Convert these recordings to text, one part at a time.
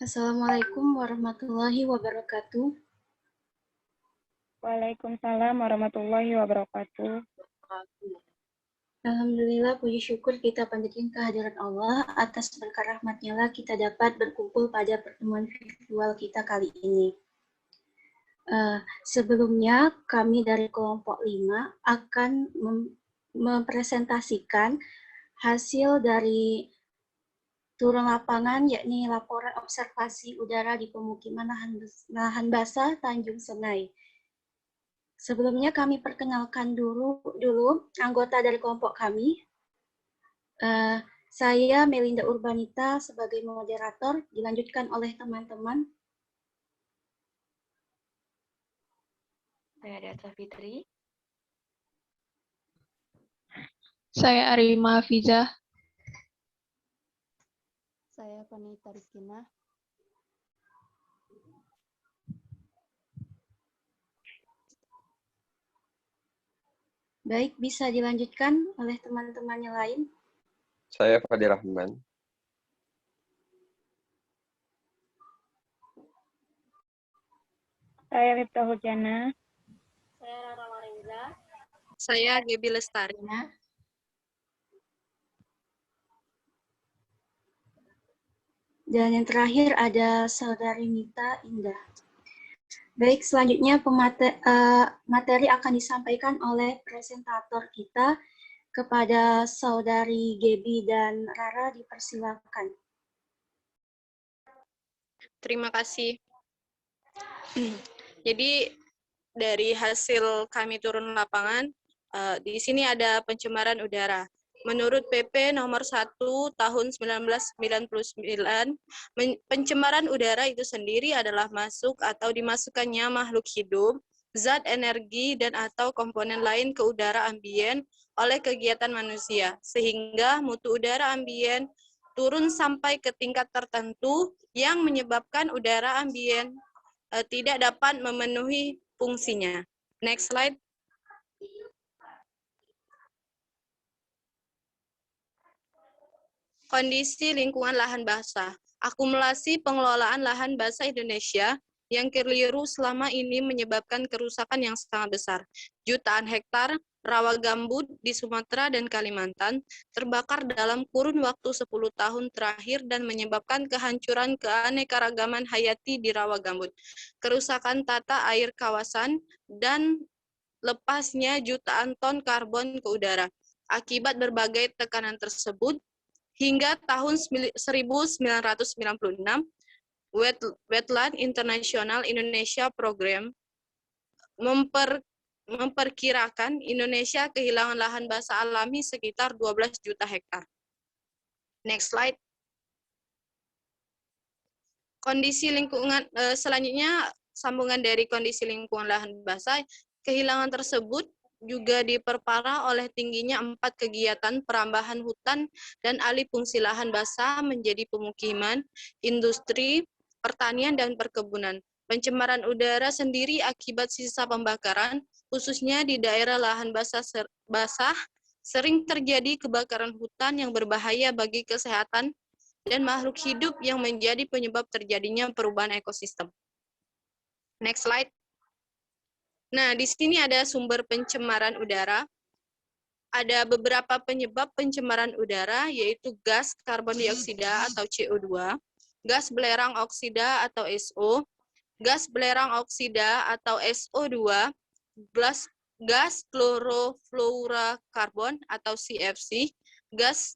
Assalamualaikum warahmatullahi wabarakatuh. Waalaikumsalam warahmatullahi wabarakatuh. Alhamdulillah, puji syukur kita panjatkan kehadiran Allah atas berkah rahmat-Nya lah kita dapat berkumpul pada pertemuan virtual kita kali ini. Sebelumnya kami dari kelompok 5 akan mempresentasikan hasil dari turun lapangan, yakni laporan observasi udara di pemukiman lahan basah Tanjung Senai. Sebelumnya kami perkenalkan dulu anggota dari kelompok kami. Saya Melinda Urbanita sebagai moderator, dilanjutkan oleh teman-teman. Saya Data Fitri. Saya Arima Hafizah. Saya Panita Rizkina. Baik, bisa dilanjutkan oleh teman-teman yang lain. Saya Fadil Rahman. Saya Miftahul Jana. Saya Rara Lorenza. Saya Gebi Lestari. Dan yang terakhir ada Saudari Nita Indah. Baik, selanjutnya materi akan disampaikan oleh presentator kita kepada Saudari Gebi dan Rara, dipersilakan. Terima kasih. Jadi dari hasil kami turun lapangan, di sini ada pencemaran udara. Menurut PP nomor 1 tahun 1999, pencemaran udara itu sendiri adalah masuk atau dimasukkannya makhluk hidup, zat energi dan atau komponen lain ke udara ambien oleh kegiatan manusia, sehingga mutu udara ambien turun sampai ke tingkat tertentu yang menyebabkan udara ambien tidak dapat memenuhi fungsinya. Next slide. Kondisi lingkungan lahan basah. Akumulasi pengelolaan lahan basah Indonesia yang keliru selama ini menyebabkan kerusakan yang sangat besar. Jutaan hektar rawa gambut di Sumatera dan Kalimantan terbakar dalam kurun waktu 10 tahun terakhir dan menyebabkan kehancuran keanekaragaman hayati di rawa gambut, kerusakan tata air kawasan, dan lepasnya jutaan ton karbon ke udara. Akibat berbagai tekanan tersebut, hingga tahun 1996, Wetland International Indonesia Program memperkirakan Indonesia kehilangan lahan basah alami sekitar 12 juta hektar. Next slide. Kondisi lingkungan, selanjutnya sambungan dari kondisi lingkungan lahan basah, kehilangan tersebut juga diperparah oleh tingginya 4 kegiatan perambahan hutan dan alih fungsi lahan basah menjadi pemukiman, industri, pertanian, dan perkebunan. Pencemaran udara sendiri akibat sisa pembakaran, khususnya di daerah lahan basah, sering terjadi kebakaran hutan yang berbahaya bagi kesehatan dan makhluk hidup yang menjadi penyebab terjadinya perubahan ekosistem. Next slide. Nah, di sini ada sumber pencemaran udara. Ada beberapa penyebab pencemaran udara, yaitu gas karbon dioksida atau CO2, gas belerang oksida atau SO, gas belerang oksida atau SO2, gas klorofluorokarbon atau CFC, gas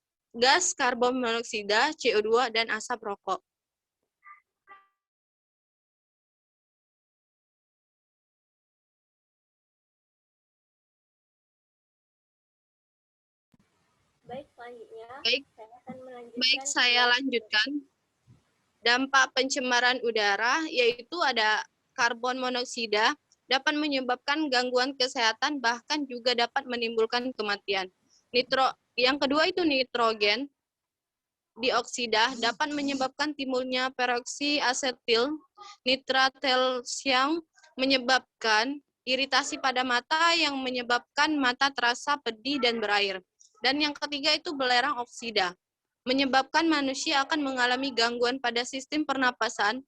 karbon monoksida, CO2, dan asap rokok. Baik, selanjutnya saya lanjutkan. Dampak pencemaran udara yaitu ada karbon monoksida dapat menyebabkan gangguan kesehatan, bahkan juga dapat menimbulkan kematian. Yang kedua itu nitrogen dioksida dapat menyebabkan timbulnya peroksi asetil nitratel yang menyebabkan iritasi pada mata yang menyebabkan mata terasa pedih dan berair. Dan yang ketiga itu belerang oksida menyebabkan manusia akan mengalami gangguan pada sistem pernapasan,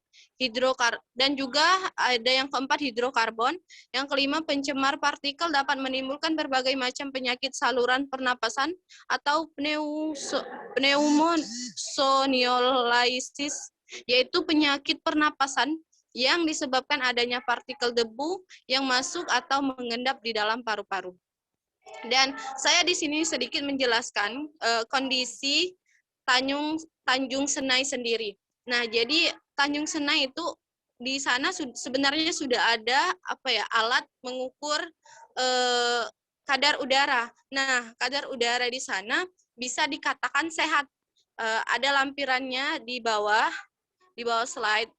dan juga ada yang keempat hidrokarbon, yang kelima pencemar partikel dapat menimbulkan berbagai macam penyakit saluran pernapasan atau pneumoniolisis, yaitu penyakit pernapasan yang disebabkan adanya partikel debu yang masuk atau mengendap di dalam paru-paru. Dan saya di sini sedikit menjelaskan kondisi Tanjung Senai sendiri. Nah, jadi Tanjung Senai itu di sana sebenarnya sudah ada alat mengukur kadar udara. Nah, kadar udara di sana bisa dikatakan sehat. Ada lampirannya di bawah slide.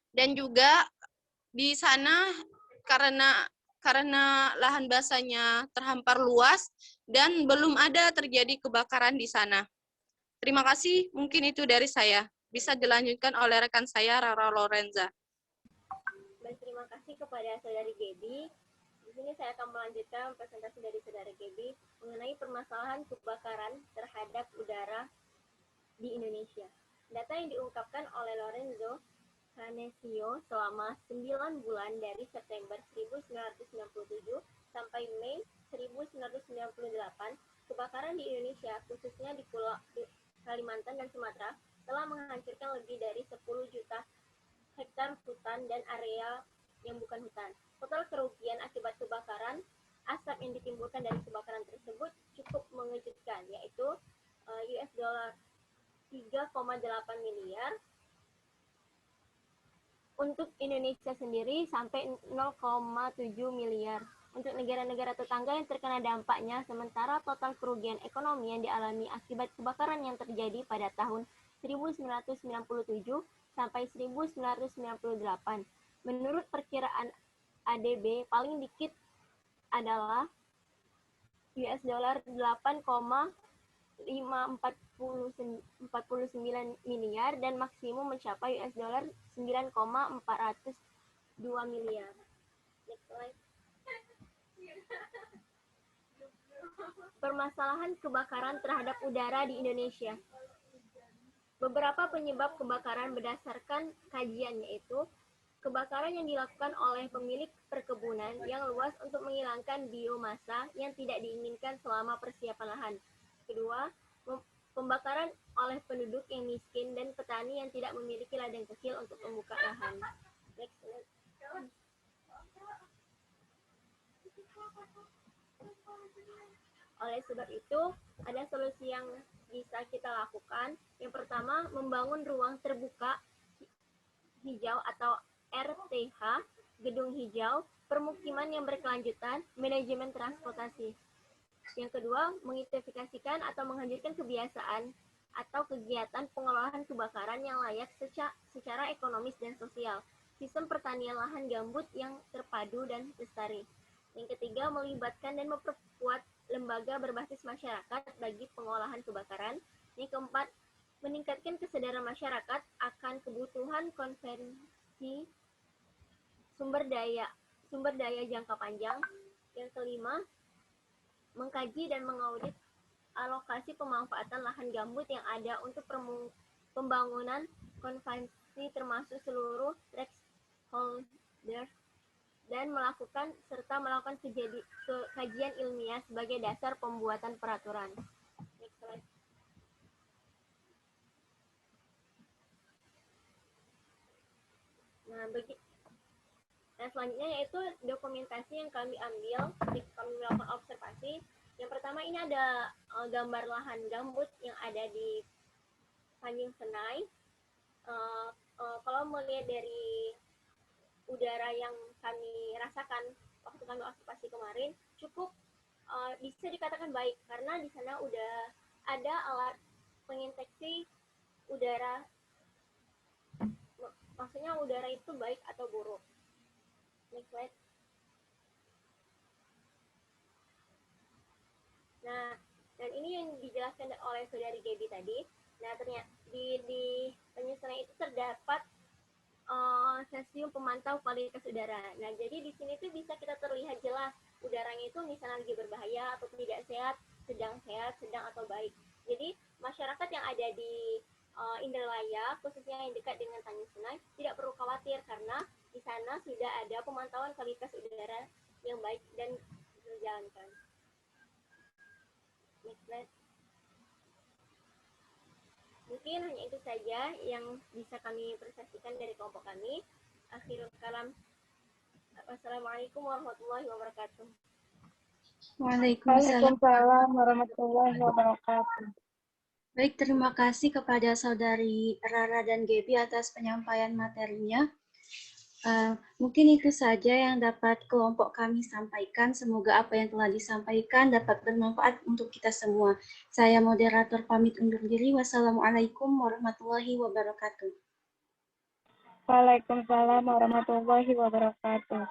Dan juga di sana karena lahan basahnya terhampar luas dan belum ada terjadi kebakaran di sana. Terima kasih, mungkin itu dari saya. Bisa dilanjutkan oleh rekan saya, Rara Lorenza. Baik, terima kasih kepada Saudari Gaby. Di sini saya akan melanjutkan presentasi dari Saudari Gaby mengenai permasalahan kebakaran terhadap udara di Indonesia. Data yang diungkapkan oleh Lorenzo Canesio selama 9 bulan dari September 1997 sampai Mei 1998, kebakaran di Indonesia, khususnya di Pulau Kalimantan dan Sumatera, telah menghancurkan lebih dari 10 juta hektar hutan dan area yang bukan hutan. Total kerugian akibat kebakaran, asap yang ditimbulkan dari kebakaran tersebut cukup mengejutkan, yaitu US dollar 3,8 miliar. Untuk Indonesia sendiri sampai 0,7 miliar. Untuk negara-negara tetangga yang terkena dampaknya, sementara total kerugian ekonomi yang dialami akibat kebakaran yang terjadi pada tahun 1997 sampai 1998. Menurut perkiraan ADB, paling dikit adalah US dollar 8,549 miliar dan maksimum mencapai US dollar 9,402 miliar. Next slide. Permasalahan kebakaran terhadap udara di Indonesia. Beberapa penyebab kebakaran berdasarkan kajian yaitu kebakaran yang dilakukan oleh pemilik perkebunan yang luas untuk menghilangkan biomasa yang tidak diinginkan selama persiapan lahan. Kedua, pembakaran oleh penduduk yang miskin dan petani yang tidak memiliki ladang kecil untuk membuka lahan. Next slide. Oleh sebab itu, ada solusi yang bisa kita lakukan. Yang pertama, membangun ruang terbuka hijau atau RTH, gedung hijau, permukiman yang berkelanjutan, manajemen transportasi. Yang kedua, mengidentifikasikan atau menghadirkan kebiasaan atau kegiatan pengelolaan kebakaran yang layak secara ekonomis dan sosial. Sistem pertanian lahan gambut yang terpadu dan lestari. Yang ketiga, melibatkan dan memperkuat lembaga berbasis masyarakat bagi pengolahan kebakaran. Yang keempat, meningkatkan kesadaran masyarakat akan kebutuhan konversi sumber daya jangka panjang. Yang kelima, mengkaji dan mengaudit alokasi pemanfaatan lahan gambut yang ada untuk pembangunan konvensi termasuk seluruh stakeholder dan melakukan kajian ilmiah sebagai dasar pembuatan peraturan. Next slide. Nah, selanjutnya yaitu dokumentasi yang kami ambil, kami melakukan observasi. Yang pertama ini ada gambar lahan gambut yang ada di Tanjung Senai. Kalau melihat dari udara yang kami rasakan waktu kami observasi kemarin, cukup bisa dikatakan baik karena di sana udah ada alat penginteksi udara. Maksudnya udara itu baik atau buruk. Next slide. Nah, dan ini yang dijelaskan oleh Saudari Gaby tadi. Nah, ternyata di Tanjung Senai itu terdapat stasiun pemantau kualitas udara. Nah, jadi di sini tuh bisa kita terlihat jelas udaranya itu misalnya lagi berbahaya atau tidak sehat, sedang atau baik. Jadi masyarakat yang yang ada di Indralaya, khususnya yang dekat dengan Tanjung Sungai, tidak perlu khawatir karena di sana sudah ada pemantauan kualitas udara yang baik dan dijalankan. Next slide. Mungkin hanya itu saja yang bisa kami presentasikan dari kelompok kami. Akhirul kalam. Wassalamualaikum warahmatullahi wabarakatuh. Waalaikumsalam. Waalaikumsalam warahmatullahi wabarakatuh. Baik, terima kasih kepada Saudari Rara dan Gaby atas penyampaian materinya. Mungkin itu saja yang dapat kelompok kami sampaikan. Semoga apa yang telah disampaikan dapat bermanfaat untuk kita semua. Saya moderator pamit undur diri. Wassalamualaikum warahmatullahi wabarakatuh. Waalaikumsalam warahmatullahi wabarakatuh.